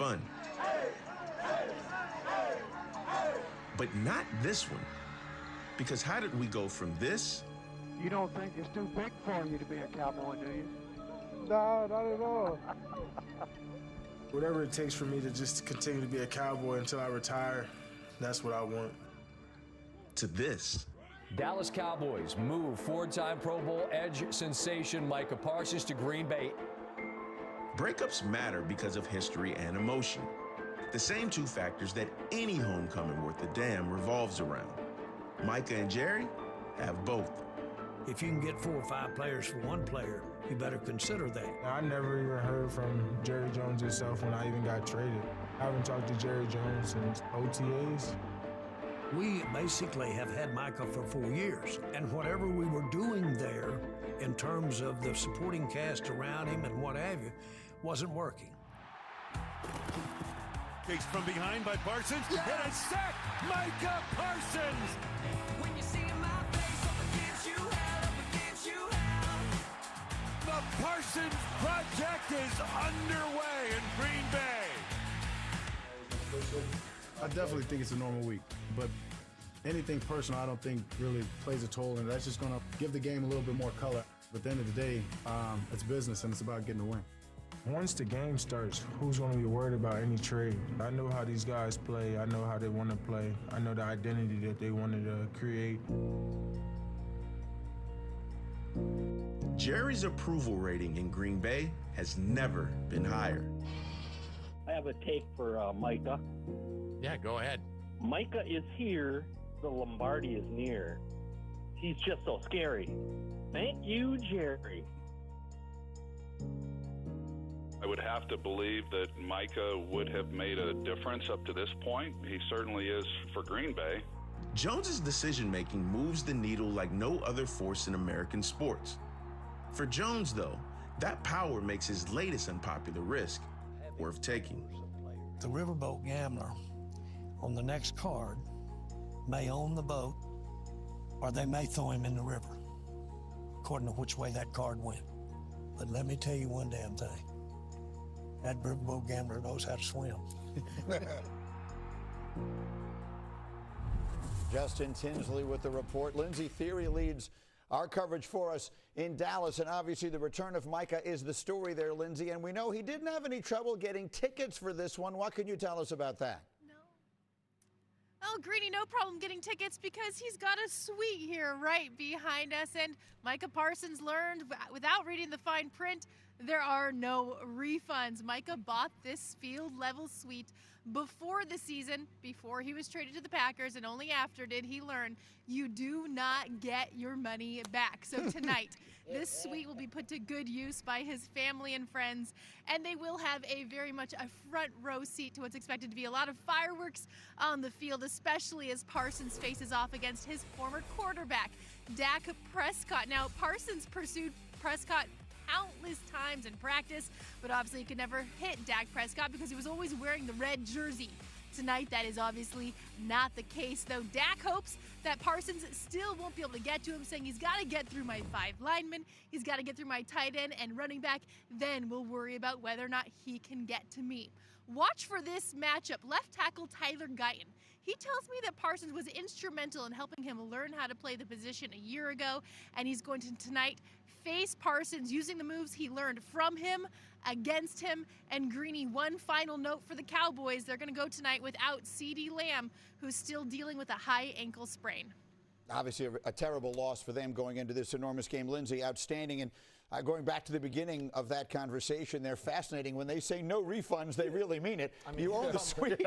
fun. But not this one. Because how did we go from this? You don't think it's too big for you to be a Cowboy, do you? No, not at all. Whatever it takes for me to just continue to be a Cowboy until I retire, that's what I want. To this. Dallas Cowboys move four-time Pro Bowl edge sensation Micah Parsons to Green Bay. Breakups matter because of history and emotion. The same two factors that any homecoming worth a damn revolves around. Micah and Jerry have both. If you can get 4 or 5 players for one player, you better consider that. I never even heard from Jerry Jones himself when I even got traded. I haven't talked to Jerry Jones since OTAs. We basically have had Micah for 4 years, and whatever we were doing there in terms of the supporting cast around him and what have you, wasn't working. Takes from behind by Parsons, and a sack, Micah Parsons! When you see my face up against you, hell, up against you, hell. The Parsons Project is underway in Green Bay. I definitely think it's a normal week, but anything personal I don't think really plays a toll in it. That's just going to give the game a little bit more color. But at the end of the day, it's business and it's about getting the win. Once the game starts, who's going to be worried about any trade? I know how these guys play. I know how they want to play. I know the identity that they wanted to create. Jerry's approval rating in Green Bay has never been higher. I have a take for Micah. Yeah, go ahead. Micah is here, the Lombardi is near. He's just so scary. Thank you, Jerry. I would have to believe that Micah would have made a difference up to this point. He certainly is for Green Bay. Jones's decision-making moves the needle like no other force in American sports. For Jones, though, that power makes his latest unpopular risk worth taking. The riverboat gambler on the next card may own the boat, or they may throw him in the river, according to which way that card went. But let me tell you one damn thing. That riverboat gambler knows how to swim. Justin Tinsley with the report. Lindsay Theory leads our coverage for us in Dallas, and obviously the return of Micah is the story there, Lindsay, and we know he didn't have any trouble getting tickets for this one. What can you tell us about that? Well, Greeny, no problem getting tickets because he's got a suite here right behind us. And Micah Parsons learned without reading the fine print, there are no refunds. Micah bought this field-level suite before the season, before he was traded to the Packers, and only after did he learn you do not get your money back. So tonight, this suite will be put to good use by his family and friends, and they will have a very much a front row seat to what's expected to be a lot of fireworks on the field, especially as Parsons faces off against his former quarterback, Dak Prescott. Now, Parsons pursued Prescott countless times in practice, but obviously he could never hit Dak Prescott because he was always wearing the red jersey. Tonight, that is obviously not the case, though. Dak hopes that Parsons still won't be able to get to him, saying he's got to get through my 5 linemen, he's got to get through my tight end and running back, then we'll worry about whether or not he can get to me. Watch for this matchup. Left tackle Tyler Guyton. He tells me that Parsons was instrumental in helping him learn how to play the position a year ago, and he's going to tonight face Parsons using the moves he learned from him, against him. And Greeny, one final note for the Cowboys. They're going to go tonight without CeeDee Lamb, who's still dealing with a high ankle sprain. Obviously a terrible loss for them going into this enormous game. Lindsay, outstanding. And going back to the beginning of that conversation, they're fascinating. When they say no refunds, they really mean it. I mean, you own the suite.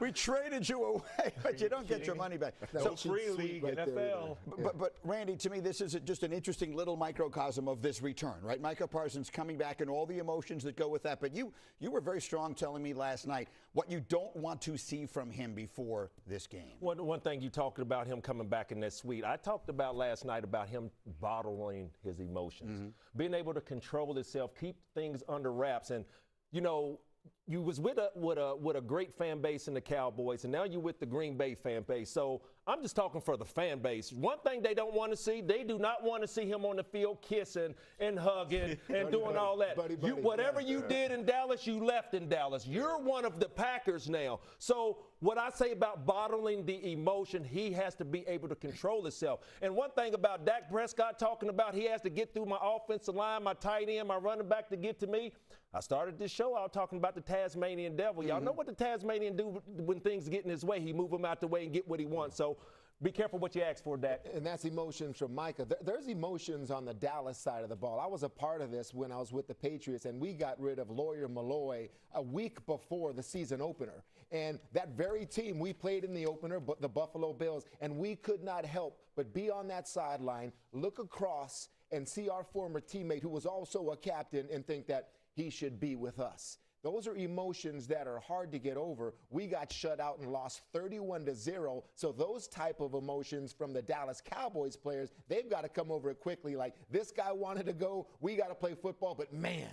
We traded you away, but you don't get your money back. So free league, right, NFL. But Randy, to me, this is just an interesting little microcosm of this return, right? Micah Parsons coming back and all the emotions that go with that. But you were very strong telling me last night what you don't want to see from him before this game. One thing you talked about him coming back in that suite. I talked about last night about him bottling his emotions, being able to control himself, keep things under wraps. And, you know, you was with a great fan base in the Cowboys, and now you're with the Green Bay fan base. So I'm just talking for the fan base. One thing they don't want to see, they do not want to see him on the field kissing and hugging and doing all that. Whatever you did in Dallas, you left in Dallas. You're one of the Packers now. So what I say about bottling the emotion, he has to be able to control himself. And one thing about Dak Prescott talking about he has to get through my offensive line, my tight end, my running back to get to me. I started this show out talking about the Tasmanian devil. Y'all know what the Tasmanian do when things get in his way. He move him out the way and get what he wants. So be careful what you ask for, Dak. And that's emotions from Micah. There's emotions on the Dallas side of the ball. I was a part of this when I was with the Patriots, and we got rid of Lawyer Malloy a week before the season opener. And that very team, we played in the opener, but the Buffalo Bills, and we could not help but be on that sideline, look across, and see our former teammate, who was also a captain, and think that he should be with us. Those are emotions that are hard to get over. We got shut out and lost 31-0. So those type of emotions from the Dallas Cowboys players, they've got to come over it quickly. Like, this guy wanted to go, we got to play football, but man,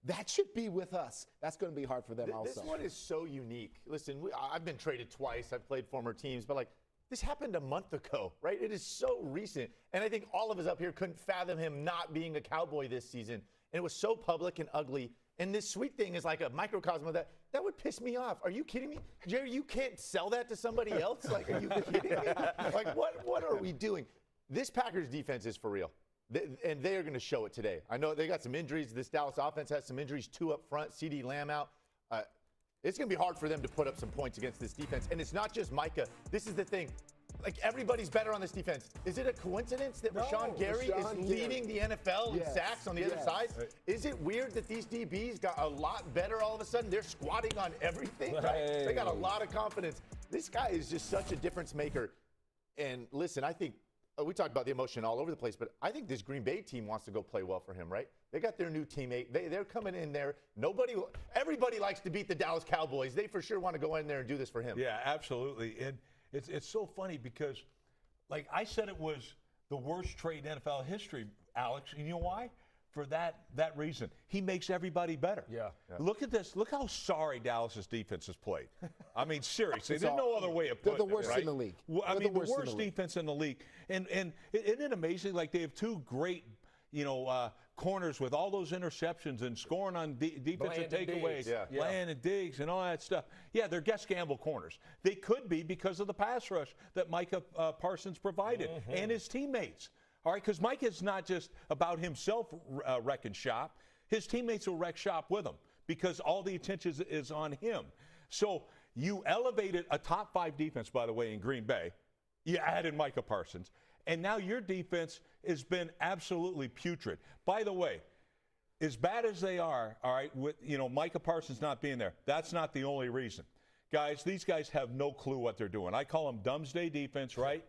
that should be with us. That's going to be hard for them also. This one is so unique. Listen, I've been traded twice. I've played former teams, but this happened a month ago, right? It is so recent. And I think all of us up here couldn't fathom him not being a Cowboy this season. And it was so public and ugly. And this sweet thing is like a microcosm of that. That would piss me off. Are you kidding me? Jerry, you can't sell that to somebody else? Are you kidding me? What are we doing? This Packers defense is for real. And they are going to show it today. I know they got some injuries. This Dallas offense has some injuries, 2 up front, CD Lamb out. It's going to be hard for them to put up some points against this defense. And it's not just Micah. This is the thing. Everybody's better on this defense. Is it a coincidence that Rashawn Gary is leading the NFL in sacks on the other side? Is it weird that these DBs got a lot better all of a sudden? They're squatting on everything, right? They got a lot of confidence. This guy is just such a difference maker. And listen, I think we talked about the emotion all over the place, but I think this Green Bay team wants to go play well for him, right? They got their new teammate. They're coming in there. Everybody likes to beat the Dallas Cowboys. They for sure want to go in there and do this for him. Yeah, absolutely. And it's so funny because, I said it was the worst trade in NFL history, Alex. And you know why? For that reason. He makes everybody better. Yeah. Look at this. Look how sorry Dallas's defense has played. I mean, seriously. There's no other way of putting it. They're the worst in the league. The worst defense in the league. And isn't it amazing? They have 2 great, corners with all those interceptions and scoring on defensive takeaways, Bland and Diggs and all that stuff. Yeah, they're Gus Gamble corners. They could be because of the pass rush that Micah Parsons provided and his teammates. All right, because Micah is not just about himself wrecking shop. His teammates will wreck shop with him because all the attention is on him. So you elevated a top 5 defense, by the way, in Green Bay. You added Micah Parsons. And now your defense has been absolutely putrid. By the way, as bad as they are, all right, with Micah Parsons not being there, that's not the only reason. Guys, these guys have no clue what they're doing. I call them Doomsday defense, right?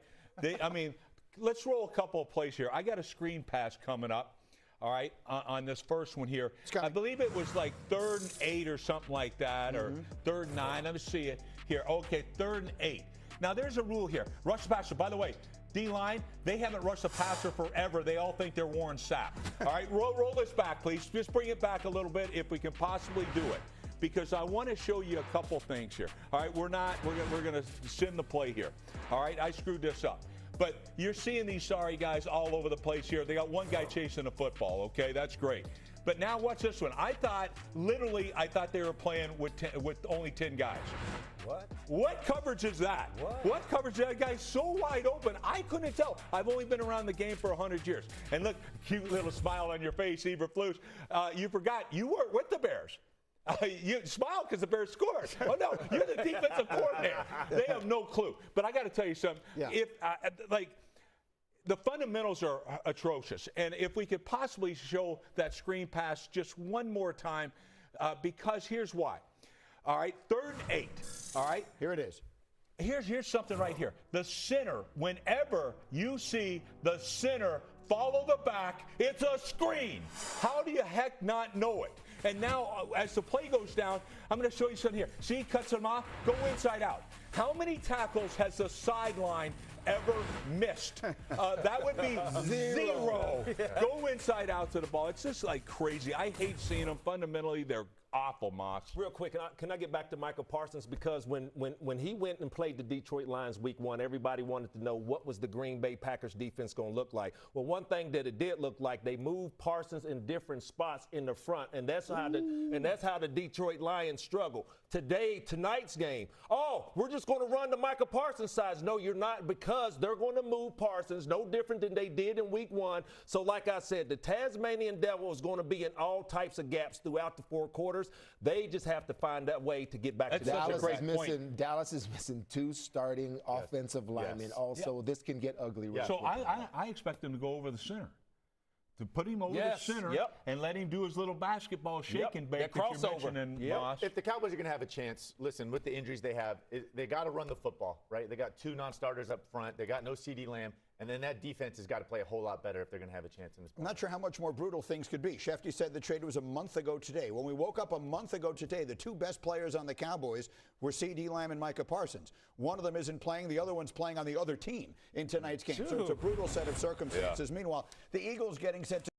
Let's roll a couple of plays here. I got a screen pass coming up, all right, on this first one here. I believe it was 3rd and 8 or something like that, or 3rd and 9. Let me see it here. Okay, 3rd and 8. Now, there's a rule here. Rush the passer. By the way, D-line, they haven't rushed a passer forever. They all think they're Warren Sapp. All right, roll this back, please. Just bring it back a little bit if we can possibly do it, because I want to show you a couple things here. All right, we're going to send the play here. All right, I screwed this up. But you're seeing these sorry guys all over the place here. They got one guy chasing the football, okay? That's great. But now watch this one. I thought they were playing with only 10 guys. What coverage is that? What coverage is that? Guy's so wide open, I couldn't tell. I've only been around the game for 100 years. And look, cute little smile on your face, Eberflus. You forgot you weren't with the Bears. You smile because the Bears scored. Oh, no, you're the defensive coordinator. They have no clue. But I got to tell you something. Yeah. The fundamentals are atrocious. And if we could possibly show that screen pass just one more time, because here's why. All right, 3rd and 8. All right. Here it is. Here's something right here. The center, whenever you see the center follow the back, it's a screen. How do you heck not know it? And now, as the play goes down, I'm going to show you something here. See, he cuts them off. Go inside out. How many tackles has the sideline ever missed? That would be 0. Go inside out to the ball. It's just crazy. I hate seeing them. Fundamentally, they're awful, Moss. Real quick, can I get back to Micah Parsons? Because when he went and played the Detroit Lions week 1, everybody wanted to know what was the Green Bay Packers defense going to look like. Well, one thing that it did look like, they moved Parsons in different spots in the front, and that's how the Detroit Lions struggle. Tonight's game, we're just going to run the Micah Parsons sides. No, you're not, because they're going to move Parsons, no different than they did in week 1. So like I said, the Tasmanian Devil is going to be in all types of gaps throughout the 4 quarters. They just have to find that way to get back to that. Dallas is missing 2 starting offensive linemen. Also, this can get ugly. So I expect them to go over the center. To put him over the center and let him do his little basketball shake and bake that you mentioned. If the Cowboys are going to have a chance, listen, with the injuries they have, they got to run the football, right? They got 2 non-starters up front. They got no CeeDee Lamb. And then that defense has got to play a whole lot better if they're going to have a chance in this ball. I'm not sure how much more brutal things could be. Shefty said the trade was a month ago today. When we woke up a month ago today, the 2 best players on the Cowboys were CeeDee Lamb and Micah Parsons. One of them isn't playing. The other one's playing on the other team in tonight's game. So it's a brutal set of circumstances. Meanwhile, the Eagles getting set to